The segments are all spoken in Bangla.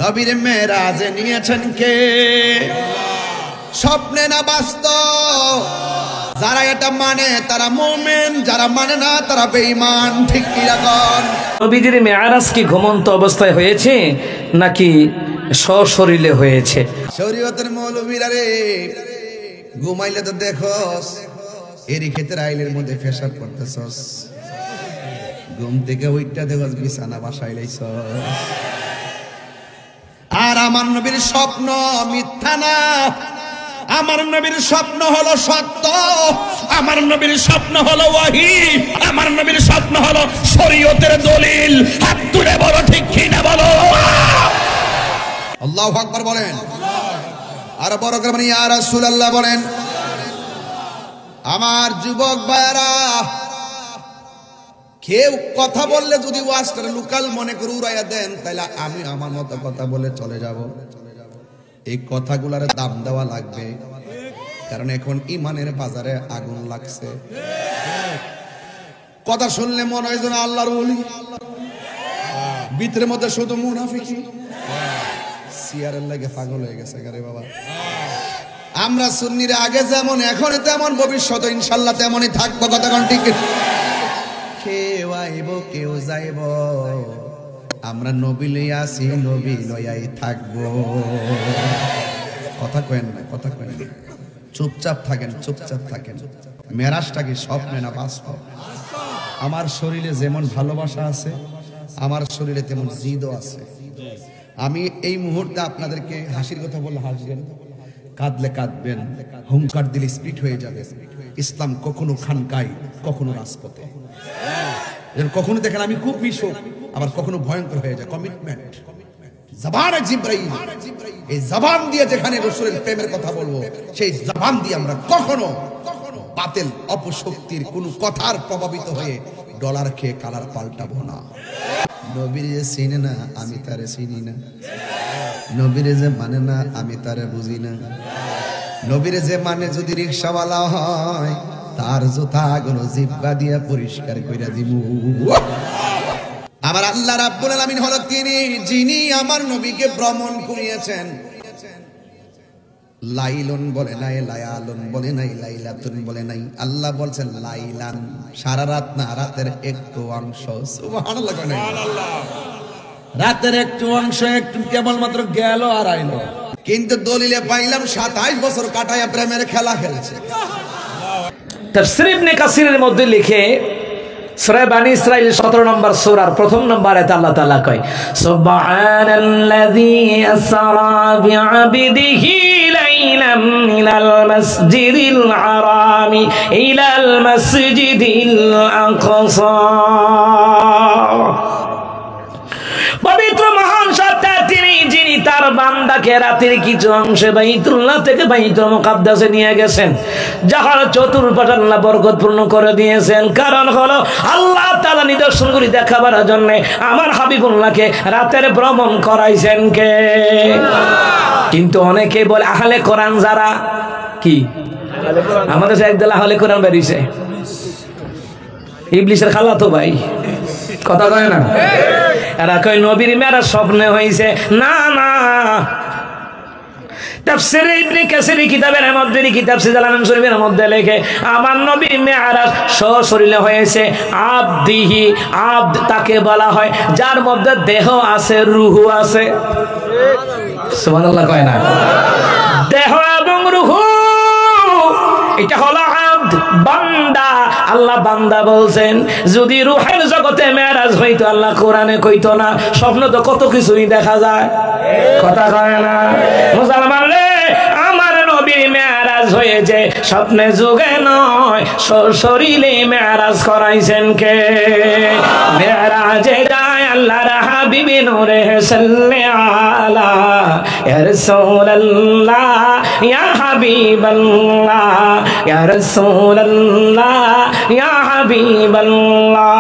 নবীর মেরাজে নিয়েছেন কে? স্বপ্নে না বাস্তব? যারা এটা মানে তারা মুমিন, যারা মানে না তারা বেঈমান। ঠিক কি এখন? নবীজির মেরাজ কি ঘুমন্ত অবস্থায় হয়েছে নাকি সশরীরে হয়েছে? শরীয়তের মৌলবীরা রে, ঘুমাইলে তো দেখোস এরি ক্ষেতের আইলের মধ্যে ফেসাব করতেছস, ঘুম থেকে ওইটা দেখোস বিছানা বাসাইলাইছস। আর আমার নবীর স্বপ্ন মিথ্যা না, আমার নবীর স্বপ্ন হলো সত্য, আমার নবীর স্বপ্ন হলো ওয়াহি, আমার নবীর স্বপ্ন হলো শরীয়তের দলিল। হাত তুলে বলো ঠিক কি না বলো। আল্লাহু আকবার বলেন, আর বড় করে বলেন ইয়া রাসূলুল্লাহ বলেন। আমার যুবক ভাইরা, কেউ কথা বললে যদি ওয়াজটা লোকাল মনে করে উড়াইয়া দেন, তাহলে আমি আমার মতো কথা বলে চলে যাব। এই কথাগুলার দাম দেওয়া লাগবে, কারণ এখন ইমানের বাজারে আগুন লাগছে। কথা শুনলে মনে হয় যেন আল্লাহর ওলি, ভিতরের মধ্যে শুধু মুনাফিকি। সিয়ারের লাগে পাগল হয়ে গেছে গারে বাবা। আমরা সুন্নিরা আগে যেমন এখন তেমন, ভবিষ্যতে ইনশাআল্লাহ তেমনই থাকবো। কথা কোন ঠিক? কেউ আইব কেউ যাইব, আমরা নবী লইয়া আসি, নবী লইয়াই থাকবো। কথা কয়েন না, কথা কয়েন না, চুপচাপ থাকেন, চুপচাপ থাকেন। মেরাজটা কি স্বপ্নে না বাস্তব? আমার শরীরে যেমন ভালোবাসা আছে, আমার শরীরে তেমন জিদও আছে। আমি এই মুহূর্তে আপনাদেরকে হাসির কথা বললে হাসবেন, কাঁদলে কাঁদবেন, হুঙ্কার দিলে স্পিড হয়ে যাবে। ইসলাম কখনো খানকায়, কখনো রাজপথে। কখনো দেখেন আমি খুব মিশুক, আবার কখনো ভয়ঙ্কর হয়ে যায়। কমিটমেন্ট, জবানে জিবরাইল, এই জবান দিয়ে যেখানে রাসূলের প্রেমের কথা বলবো, সেই জবান দিয়ে আমরা কখনো বাতিল অপশক্তির কোন কথার প্রভাবিত হয়ে ডলার খেয়ে কালার পাল্টাবো না। নবীর যে চিনে না আমি তারে চিনি না, নবীর যে মানে না আমি তারে বুঝি না। নবীর যে মানে যদি রিকশাওয়ালা হয়, তার জুতাগুলো জিব্বা দিয়া পরিষ্কার কইরা দিব। আমার আল্লাহ রাব্বুল আলামিন হলো তিনি, যিনি আমার নবীকে ভ্রমণ করিয়েছেন। লাইলুন বলে নাই, লায়ালুন বলে নাই, লাইলাতুন বলে নাই। আল্লাহ বলছেন লাইলান, সারা রাত না, রাতের একটু অংশ। সুবহানাল্লাহ, সুবহানাল্লাহ। রাতের একটু অংশ, একটু কেবলমাত্র গেল আর আইলো, কিন্তু দলিলে পাইলাম 27 বছর কাটায়া প্রেমের খেলা খেলছে। তাফসীর ইবনে কাসিরের মধ্যে লিখে, সূরা বানী ইসরাঈল 17 নম্বর সূরার প্রথম নম্বরে আল্লাহ তাআলা কয়, সুবহানাল্লাযী আসরা বিআবদিহি লাইলাম মিনাল মাসজিদিল হারামি ইলাল মাসজিদিল আকসা। পবিত্র মহান সত্তা তিনি, যিনি তার বান্দাকে রাতের কিছু অংশে বাইতুল্লাহ থেকে বাইতুল মুকাদ্দাসে নিয়ে গেছেন, যাহার চতুর্পাশ আল্লাহ বরকতপূর্ণ করে দিয়েছেন। কারণ হলো আল্লাহ তাআলা নিদর্শনগুলি দেখাবার জন্য আমার হাবিবুল্লাহকে রাতের ভ্রমণ করাইছেন কে? কিন্তু অনেকে বলে আহলে কোরআন যারা, কি আমাদের একদল আহলে কোরআন বেরিয়েছে, ইবলিসের খালাতো ভাই, কথা কয় না? এরা কয় নবীর মেরাজ স্বপ্নে হইছে। না না, তাফসীর ইবনে কাসির কিতাবের মধ্যে, তাফসীর জালালাইন শরীফের মধ্যে লেখে, আমার নবীর মেরাজ সশরীরে হয়েছে। আবদিহি, আবদ তাকে বলা হয় যার মধ্যে দেহ আছে, রূহ আছে। সুবহানাল্লাহ কয় না? দেহ এবং রূহ, এটা হলো আবদ, বান্দা। আল্লাহ বান্দা বলছেন, যদি রূহের জগতে মেরাজ হইতো আল্লাহ কোরআনে কইতো না। স্বপ্ন তো কত কিছুই দেখা যায়, কথা কয় না? মুসলমান রে, আমার নবীর মেরাজ হয়েছে স্বপ্নে যুগে নয়, সশরীরে মেরাজ করাইছেন কে? মেরাজে যায় আল্লাহর হাবিব নূরে সাল্লে আলা ইয়া রাসূলুল্লাহ ইয়া হাবিবাল্লাহ ইয়া রাসূলুল্লাহ ইয়া হাবিবাল্লাহ।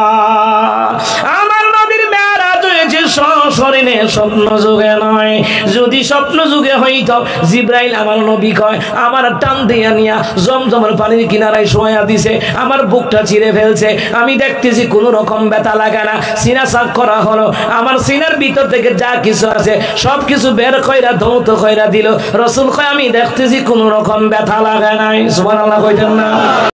আমার নবীর মেরাজ হয়েছে সশরীরে, স্বপ্ন যুগে নয়। যদি স্বপ্ন যুগে হইত জিব্রাইল আমার নবী কয় আমার টান দিয়া নিয়া জমজমের পানির কিনারায় শোয়া দিছে, আমার বুকটা চিরে ফেলছে, আমি দেখতেছি কোনো রকম ব্যথা লাগে না, সিনা সাফ করা হলো, আমার সিনার ভিতর থেকে যা কিছু আছে সব কিছু বের কইরা ধৌত কইরা দিল। রাসূল কয় আমি দেখতেছি কোনো রকম ব্যথা লাগে নাই। সুবহানাল্লাহ কইতেন না?